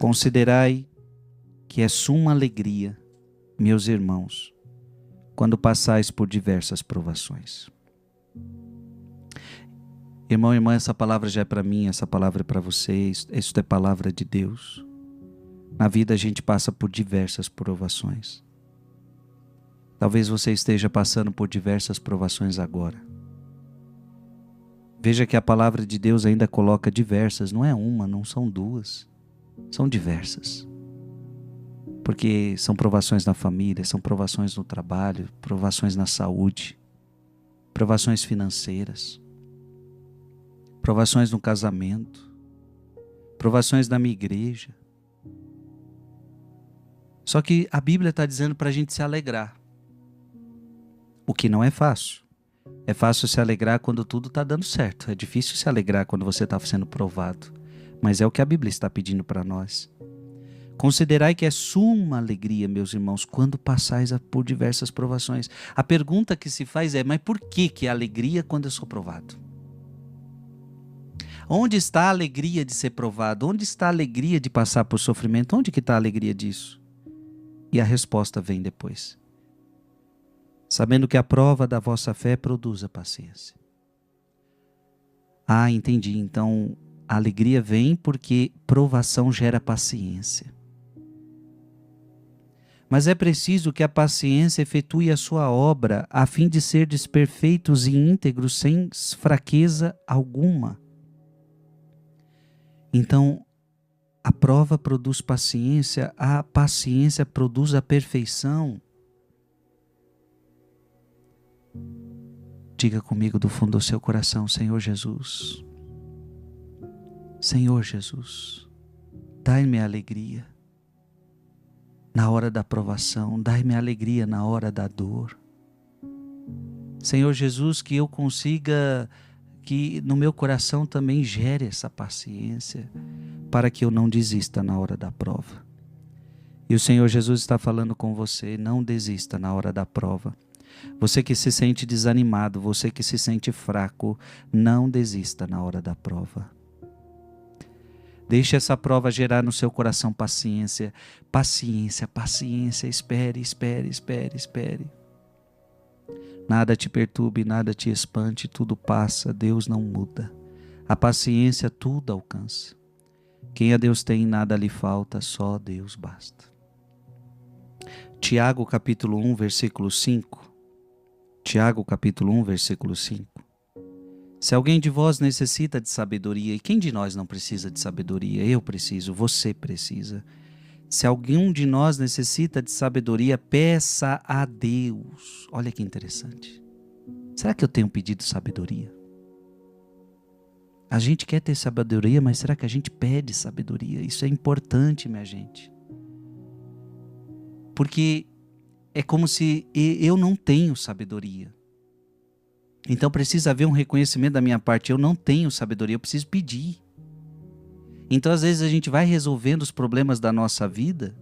Considerai que é suma alegria, meus irmãos, quando passais por diversas provações. Irmão, irmã, essa palavra já é para mim, essa palavra é para vocês, isso é palavra de Deus. Na vida a gente passa por diversas provações. Talvez você esteja passando por diversas provações agora. Veja que a palavra de Deus ainda coloca diversas, não é uma, não são duas, são diversas. Porque são provações na família, são provações no trabalho, provações na saúde, provações financeiras, provações no casamento, provações na minha igreja. Só que a Bíblia está dizendo para a gente se alegrar, o que não é fácil. É fácil se alegrar quando tudo está dando certo, é difícil se alegrar quando você está sendo provado, mas é o que a Bíblia está pedindo para nós. Considerai que é suma alegria, meus irmãos, quando passais por diversas provações. A pergunta que se faz é, mas por que é alegria quando eu sou provado? Onde está a alegria de ser provado? Onde está a alegria de passar por sofrimento? Onde que está a alegria disso? E a resposta vem depois. Sabendo que a prova da vossa fé produz a paciência. Ah, entendi. Então, a alegria vem porque provação gera paciência. Mas é preciso que a paciência efetue a sua obra, a fim de serdes perfeitos e íntegros, sem fraqueza alguma. Então, a prova produz paciência, a paciência produz a perfeição. Diga comigo do fundo do seu coração, Senhor Jesus. Senhor Jesus, dai-me a alegria na hora da provação, dai-me a alegria na hora da dor. Senhor Jesus, que eu consiga, que no meu coração também gere essa paciência, para que eu não desista na hora da prova. E o Senhor Jesus está falando com você, não desista na hora da prova. Você que se sente desanimado, você que se sente fraco, não desista na hora da prova. Deixe essa prova gerar no seu coração paciência, paciência, paciência, espere, espere, espere, espere. Nada te perturbe, nada te espante, tudo passa, Deus não muda. A paciência tudo alcança. Quem a Deus tem, nada lhe falta, só Deus basta. Tiago capítulo 1, versículo 5. Tiago capítulo 1, versículo 5. Se alguém de vós necessita de sabedoria, e quem de nós não precisa de sabedoria? Eu preciso, você precisa. Se algum de nós necessita de sabedoria, peça a Deus. Olha que interessante. Será que eu tenho pedido sabedoria? A gente quer ter sabedoria, mas será que a gente pede sabedoria? Isso é importante, minha gente. Porque é como se eu não tenho sabedoria. Então precisa haver um reconhecimento da minha parte. Eu não tenho sabedoria, eu preciso pedir. Então às vezes a gente vai resolvendo os problemas da nossa vida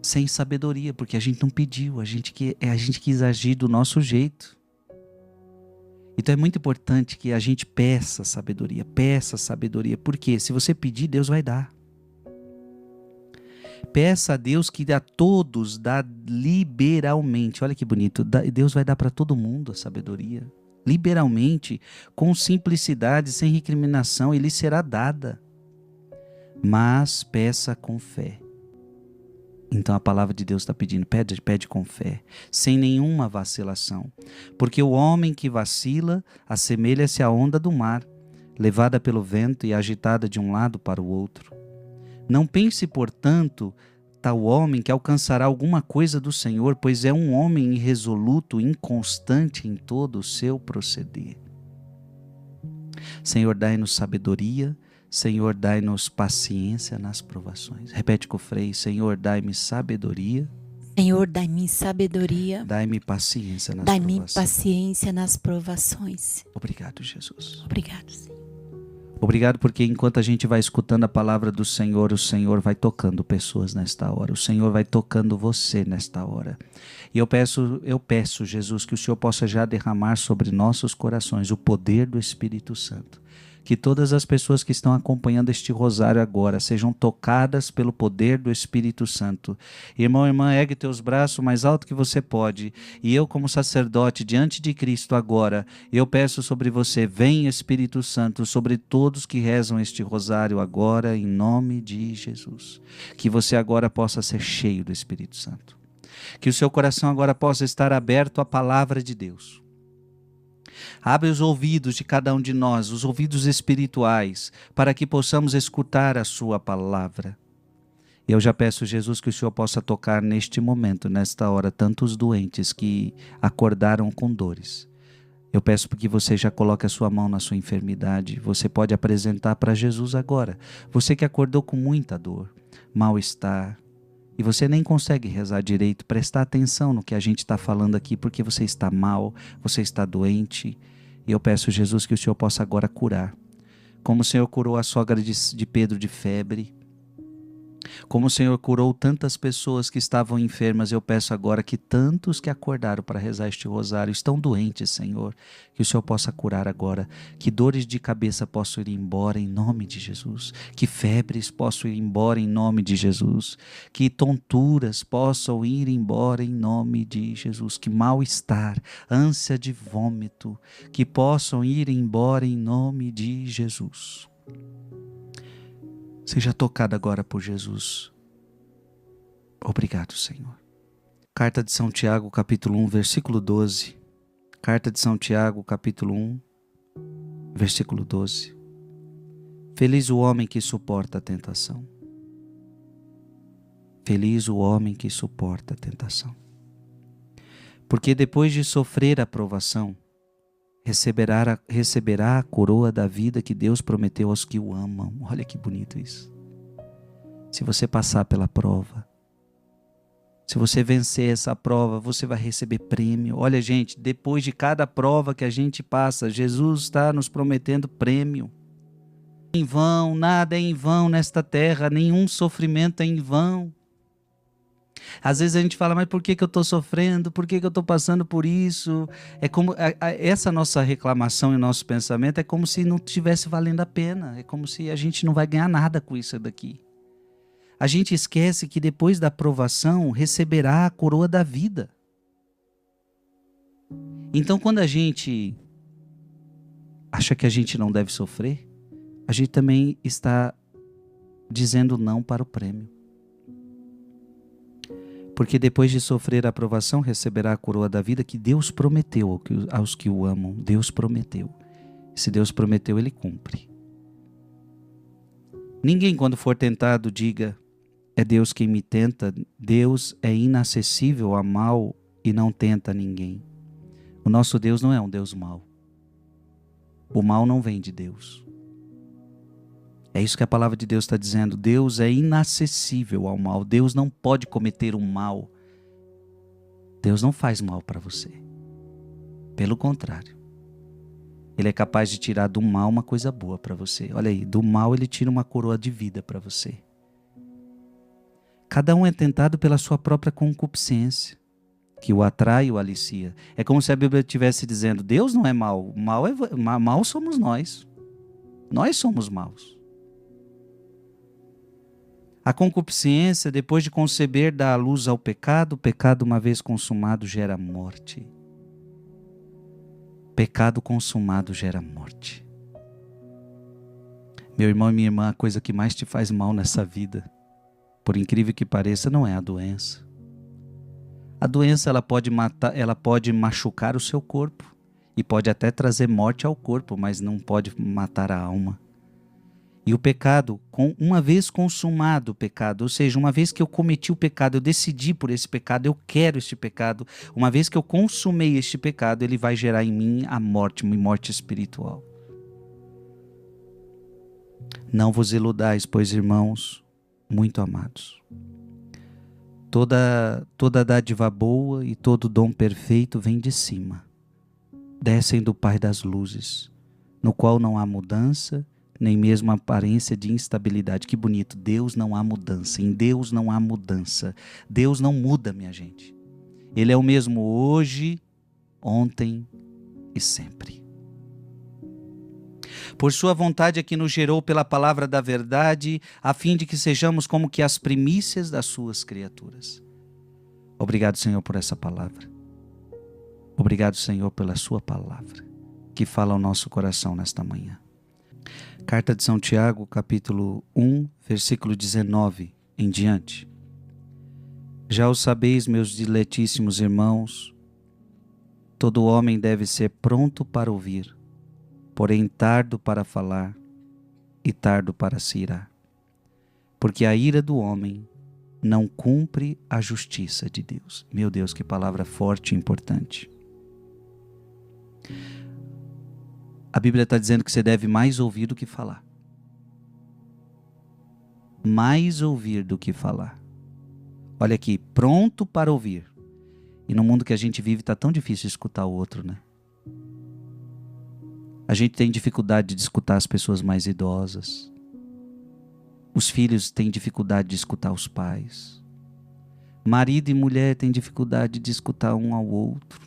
sem sabedoria, porque a gente não pediu, a gente quis agir do nosso jeito. Então é muito importante que a gente peça sabedoria, porque se você pedir, Deus vai dar. Peça a Deus que a todos dá liberalmente. Olha que bonito, Deus vai dar para todo mundo a sabedoria. Liberalmente, com simplicidade, sem recriminação, ele será dada. Mas peça com fé. Então a palavra de Deus está pedindo, pede com fé, sem nenhuma vacilação. Porque o homem que vacila assemelha-se à onda do mar, levada pelo vento e agitada de um lado para o outro. Não pense, portanto, tal homem que alcançará alguma coisa do Senhor, pois é um homem irresoluto, inconstante em todo o seu proceder. Senhor, dai-nos sabedoria, Senhor, dai-nos paciência nas provações. Repete com o freio, Senhor, dai-me sabedoria. Senhor, dai-me sabedoria. Dai-me paciência nas Dai-me provações. paciência nas provações. Obrigado, Jesus. Obrigado, Senhor. Obrigado porque enquanto a gente vai escutando a palavra do Senhor, o Senhor vai tocando pessoas nesta hora. O Senhor vai tocando você nesta hora. E eu peço, Jesus, que o Senhor possa já derramar sobre nossos corações o poder do Espírito Santo. Que todas as pessoas que estão acompanhando este rosário agora sejam tocadas pelo poder do Espírito Santo. Irmão, irmã, ergue teus braços o mais alto que você pode. E eu, como sacerdote, diante de Cristo agora, eu peço sobre você, vem Espírito Santo, sobre todos que rezam este rosário agora, em nome de Jesus. Que você agora possa ser cheio do Espírito Santo. Que o seu coração agora possa estar aberto à palavra de Deus. Abre os ouvidos de cada um de nós, os ouvidos espirituais, para que possamos escutar a sua palavra. Eu já peço, Jesus, que o Senhor possa tocar neste momento, nesta hora, tantos doentes que acordaram com dores. Eu peço que você já coloque a sua mão na sua enfermidade. Você pode apresentar para Jesus agora. Você que acordou com muita dor, mal-estar, e você nem consegue rezar direito, prestar atenção no que a gente está falando aqui, porque você está mal, você está doente. E eu peço, Jesus, que o Senhor possa agora curar. Como o Senhor curou a sogra de Pedro de febre, como o Senhor curou tantas pessoas que estavam enfermas, eu peço agora que tantos que acordaram para rezar este rosário estão doentes, Senhor, que o Senhor possa curar agora, que dores de cabeça possam ir embora em nome de Jesus, que febres possam ir embora em nome de Jesus, que tonturas possam ir embora em nome de Jesus, que mal-estar, ânsia de vômito, que possam ir embora em nome de Jesus. Seja tocado agora por Jesus. Obrigado, Senhor. Carta de São Tiago, capítulo 1, versículo 12. Carta de São Tiago, capítulo 1, versículo 12. Feliz o homem que suporta a tentação. Feliz o homem que suporta a tentação. Porque depois de sofrer a provação, receberá a coroa da vida que Deus prometeu aos que o amam. Olha que bonito isso. Se você passar pela prova, se você vencer essa prova, você vai receber prêmio. Olha, gente, depois de cada prova que a gente passa, Jesus está nos prometendo prêmio. Em vão, nada é em vão nesta terra, nenhum sofrimento é em vão. Às vezes a gente fala, mas por que eu estou sofrendo? Por que eu estou passando por isso? É como essa nossa reclamação e nosso pensamento é como se não estivesse valendo a pena. É como se a gente não vai ganhar nada com isso daqui. A gente esquece que depois da provação receberá a coroa da vida. Então quando a gente acha que a gente não deve sofrer, a gente também está dizendo não para o prêmio. Porque depois de sofrer a aprovação, receberá a coroa da vida que Deus prometeu aos que o amam. Deus prometeu. Se Deus prometeu, Ele cumpre. Ninguém, quando for tentado, diga, é Deus quem me tenta. Deus é inacessível a mal e não tenta ninguém. O nosso Deus não é um Deus mau. O mal não vem de Deus. É isso que a palavra de Deus está dizendo. Deus é inacessível ao mal. Deus não pode cometer um mal. Deus não faz mal para você. Pelo contrário. Ele é capaz de tirar do mal uma coisa boa para você. Olha aí, do mal ele tira uma coroa de vida para você. Cada um é tentado pela sua própria concupiscência, que o atrai e o alicia. É como se a Bíblia estivesse dizendo, Deus não é mau. Mal somos nós. Nós somos maus. A concupiscência, depois de conceber, dá a luz ao pecado. O pecado, uma vez consumado, gera morte. Pecado consumado gera morte. Meu irmão e minha irmã, a coisa que mais te faz mal nessa vida, por incrível que pareça, não é a doença. A doença ela pode matar, ela pode machucar o seu corpo e pode até trazer morte ao corpo, mas não pode matar a alma. E o pecado, uma vez consumado o pecado, ou seja, uma vez que eu cometi o pecado, eu decidi por esse pecado, eu quero este pecado, uma vez que eu consumei este pecado, ele vai gerar em mim a morte, uma morte espiritual. Não vos iludais, pois, irmãos, muito amados. Toda dádiva boa e todo dom perfeito vem de cima, descem do Pai das luzes, no qual não há mudança, nem mesmo aparência de instabilidade. Que bonito, Deus não há mudança, em Deus não há mudança. Deus não muda, minha gente. Ele é o mesmo hoje, ontem e sempre. Por sua vontade é que nos gerou pela palavra da verdade, a fim de que sejamos como que as primícias das suas criaturas. Obrigado, Senhor, por essa palavra. Obrigado, Senhor, pela sua palavra, que fala ao nosso coração nesta manhã. Carta de São Tiago, capítulo 1, versículo 19 em diante. Já o sabeis, meus diletíssimos irmãos, todo homem deve ser pronto para ouvir, porém tardo para falar e tardo para se irar. Porque a ira do homem não cumpre a justiça de Deus. Meu Deus, que palavra forte e importante. A Bíblia está dizendo que você deve mais ouvir do que falar. Mais ouvir do que falar. Olha aqui, pronto para ouvir. E no mundo que a gente vive está tão difícil escutar o outro, né? A gente tem dificuldade de escutar as pessoas mais idosas. Os filhos têm dificuldade de escutar os pais. Marido e mulher têm dificuldade de escutar um ao outro.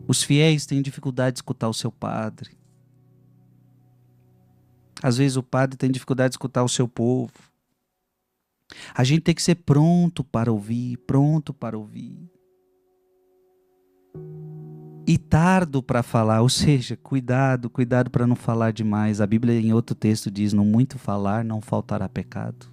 Os fiéis têm dificuldade de escutar o seu padre. Às vezes o padre tem dificuldade de escutar o seu povo. A gente tem que ser pronto para ouvir, pronto para ouvir. E tardo para falar, ou seja, cuidado para não falar demais. A Bíblia em outro texto diz, no muito falar não faltará pecado.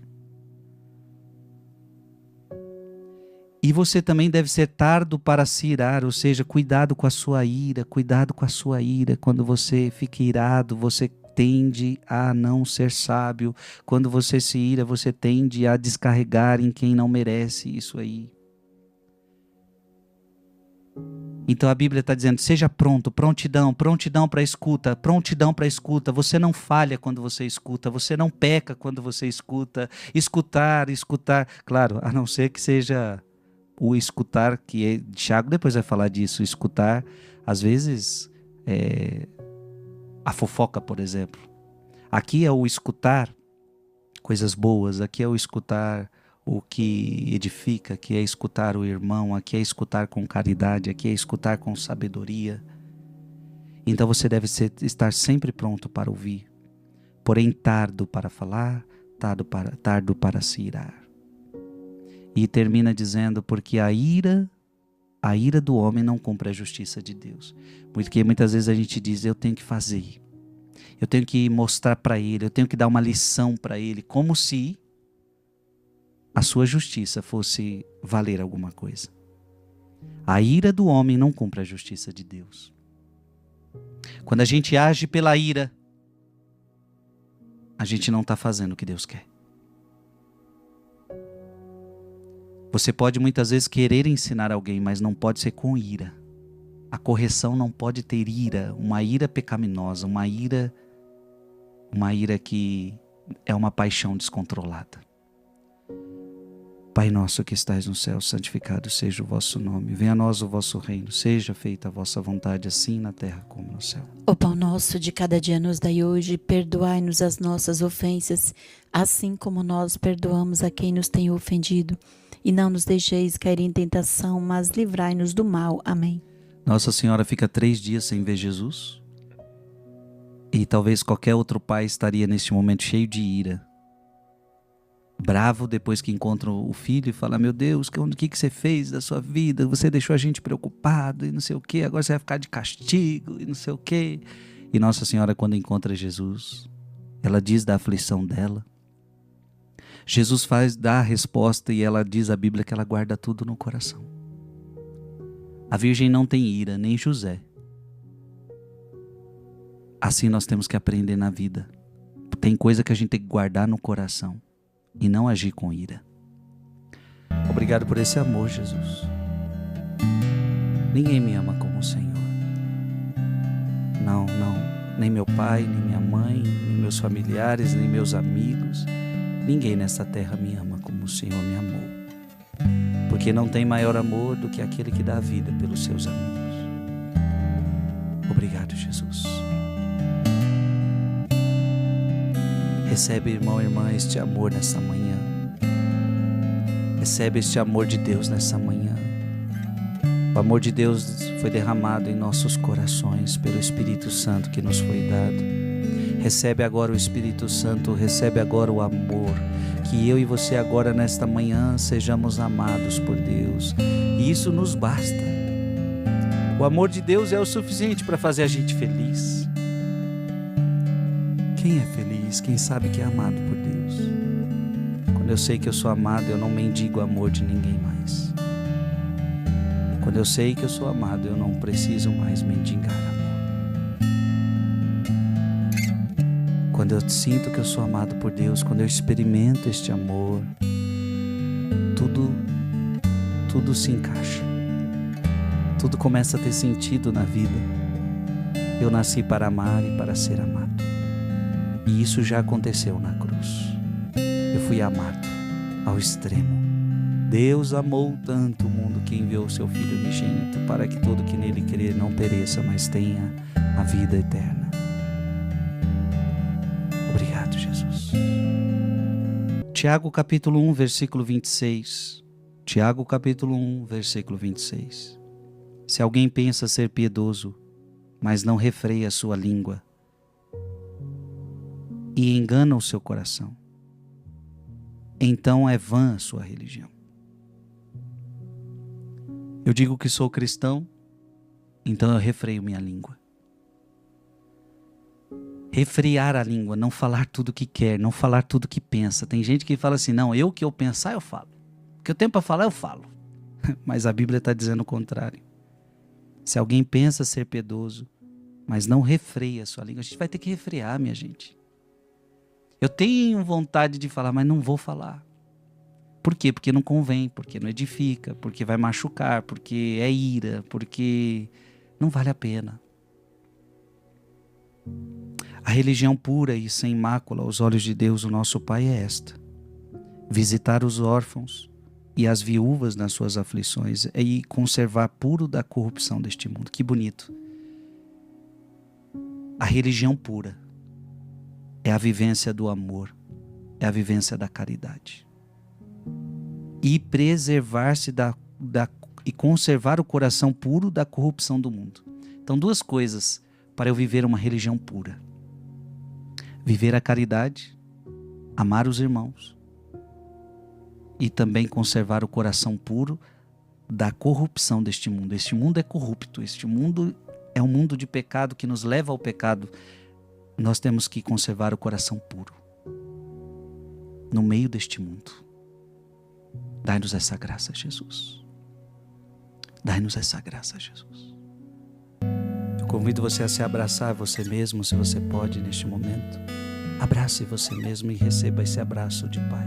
E você também deve ser tardo para se irar, ou seja, cuidado com a sua ira, cuidado com a sua ira. Quando você fica irado, você tende a não ser sábio. Quando você se ira, você tende a descarregar em quem não merece isso aí. Então a Bíblia está dizendo, seja pronto, prontidão para a escuta, prontidão para a escuta. Você não falha quando você escuta, você não peca quando você escuta. Escutar, claro, a não ser que seja o escutar, que Tiago depois vai falar disso, escutar, às vezes, a fofoca, por exemplo. Aqui é o escutar coisas boas, aqui é o escutar o que edifica, aqui é escutar o irmão, aqui é escutar com caridade, aqui é escutar com sabedoria. Então você deve estar sempre pronto para ouvir, porém tardo para falar, tardo para se irar. E termina dizendo, porque a ira do homem não cumpre a justiça de Deus. Porque muitas vezes a gente diz, eu tenho que fazer, eu tenho que mostrar para ele, eu tenho que dar uma lição para ele, como se a sua justiça fosse valer alguma coisa. A ira do homem não cumpre a justiça de Deus. Quando a gente age pela ira, a gente não está fazendo o que Deus quer. Você pode muitas vezes querer ensinar alguém, mas não pode ser com ira. A correção não pode ter ira, uma ira pecaminosa, uma ira que é uma paixão descontrolada. Pai nosso que estais no céu, santificado seja o vosso nome. Venha a nós o vosso reino, seja feita a vossa vontade, assim na terra como no céu. O pão nosso de cada dia nos dai hoje, perdoai-nos as nossas ofensas, assim como nós perdoamos a quem nos tem ofendido. E não nos deixeis cair em tentação, mas livrai-nos do mal. Amém. Nossa Senhora fica 3 dias sem ver Jesus. E talvez qualquer outro pai estaria neste momento cheio de ira. Bravo depois que encontra o filho e fala, meu Deus, o que você fez da sua vida? Você deixou a gente preocupado e não sei o que, agora você vai ficar de castigo e não sei o que. E Nossa Senhora, quando encontra Jesus, ela diz da aflição dela. Jesus dá a resposta e ela diz a Bíblia que ela guarda tudo no coração. A Virgem não tem ira, nem José. Assim nós temos que aprender na vida. Tem coisa que a gente tem que guardar no coração e não agir com ira. Obrigado por esse amor, Jesus. Ninguém me ama como o Senhor. Não. Nem meu pai, nem minha mãe, nem meus familiares, nem meus amigos. Ninguém nessa terra me ama como o Senhor me amou. Porque não tem maior amor do que aquele que dá a vida pelos seus amigos. Obrigado, Jesus. Recebe, irmão e irmã, este amor nessa manhã. Recebe este amor de Deus nessa manhã. O amor de Deus foi derramado em nossos corações pelo Espírito Santo que nos foi dado. Recebe agora o Espírito Santo, recebe agora o amor. Que eu e você agora nesta manhã sejamos amados por Deus. E isso nos basta. O amor de Deus é o suficiente para fazer a gente feliz. Quem é feliz? Quem sabe que é amado por Deus? Quando eu sei que eu sou amado, eu não mendigo o amor de ninguém mais. Quando eu sei que eu sou amado, eu não preciso mais mendigar amor. Quando eu sinto que eu sou amado por Deus, quando eu experimento este amor, tudo se encaixa. Tudo começa a ter sentido na vida. Eu nasci para amar e para ser amado. E isso já aconteceu na cruz. Eu fui amado ao extremo. Deus amou tanto o mundo que enviou o seu Filho unigênito para que todo que nele crer não pereça, mas tenha a vida eterna. Obrigado, Jesus. Tiago capítulo 1, versículo 26. Tiago capítulo 1, versículo 26. Se alguém pensa ser piedoso, mas não refreia a sua língua e engana o seu coração, então é vã a sua religião. Eu digo que sou cristão, então eu refreio minha língua. Refrear a língua, não falar tudo que quer, não falar tudo que pensa. Tem gente que fala assim, não, o que eu pensar eu falo. O que eu tenho para falar eu falo. Mas a Bíblia está dizendo o contrário. Se alguém pensa ser piedoso, mas não refreia a sua língua, a gente vai ter que refrear, minha gente. Eu tenho vontade de falar, mas não vou falar. Por quê? Porque não convém, porque não edifica, porque vai machucar, porque é ira, porque não vale a pena. A religião pura e sem mácula aos olhos de Deus, o nosso Pai, é esta: visitar os órfãos e as viúvas nas suas aflições e conservar puro da corrupção deste mundo. Que bonito. A religião pura é a vivência do amor, é a vivência da caridade. E preservar-se e conservar o coração puro da corrupção do mundo. Então, duas coisas para eu viver uma religião pura: viver a caridade, amar os irmãos, e também conservar o coração puro da corrupção deste mundo. Este mundo é corrupto, este mundo é um mundo de pecado que nos leva ao pecado. Nós temos que conservar o coração puro no meio deste mundo. Dai-nos essa graça, Jesus. Dai-nos essa graça, Jesus. Eu convido você a se abraçar você mesmo, se você pode, neste momento. Abrace você mesmo e receba esse abraço de Pai.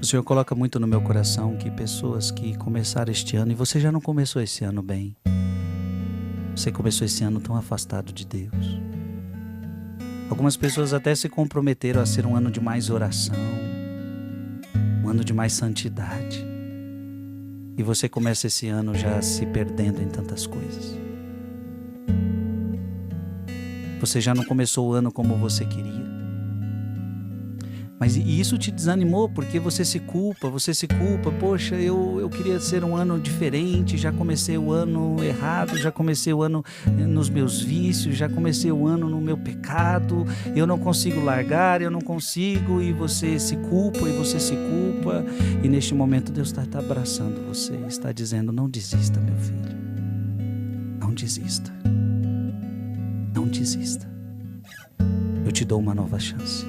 O Senhor coloca muito no meu coração que pessoas que começaram este ano, e você já não começou esse ano bem. Você começou esse ano tão afastado de Deus. Algumas pessoas até se comprometeram a ser um ano de mais oração, um ano de mais santidade. E você começa esse ano já se perdendo em tantas coisas. Você já não começou o ano como você queria. Mas isso te desanimou porque você se culpa. Poxa, eu queria ser um ano diferente, já comecei o ano errado, já comecei o ano nos meus vícios, já comecei o ano no meu pecado, eu não consigo largar, eu não consigo, e você se culpa, e neste momento Deus está abraçando você, está dizendo: não desista, meu filho, não desista, não desista, eu te dou uma nova chance.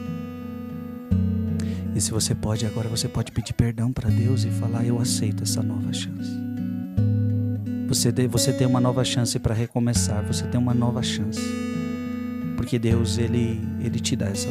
E se você pode, agora você pode pedir perdão para Deus e falar: eu aceito essa nova chance. Você tem uma nova chance para recomeçar, você tem uma nova chance. Porque Deus, Ele te dá essa